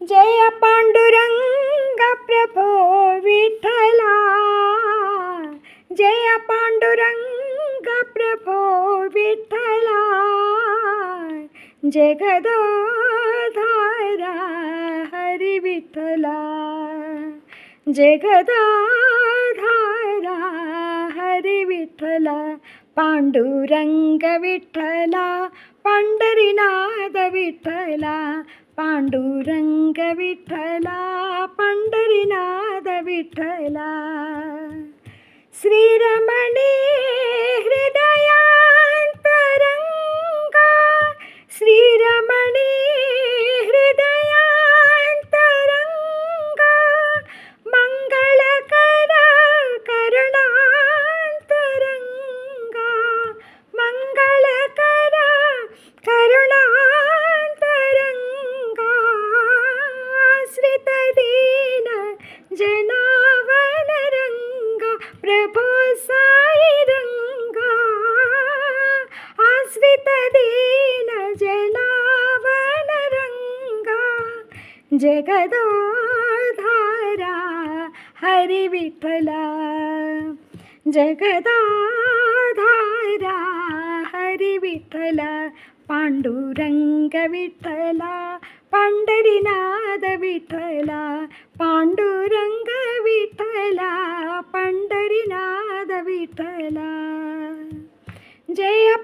जय पांडुरंग प्रभो विठ्ठला, जय पांडुरंग प्रभो विठ्ठला, जगदाधारा हरी विठ्ठला, जगदाधारा हरी विठ्ठला, पांडुरंग विठ्ठला, पंढरीनाथ विठ्ठला, पांडुरंग विठ्ठला, पंढरीनाथ विठ्ठला. श्रीरमणी हृदयांतरंगा, श्रीरमणी हृदयांतरंगा, मंगळकर करुणांतरंगा, मंगळकर करुणांतरंगा, आश्रित दीन जनावन रंगा, प्रभो साई रंगा, आश्रित दीन जनावन रंगा, जगदाधारा हरी विठ्ठला, जगदाधारा हरी विठ्ठला, पांडुरंग विठ्ठला, पंढरीनाथ विठ्ठला, पांडुरंग विठ्ठला, पंढरीनाथ विठ्ठला. जय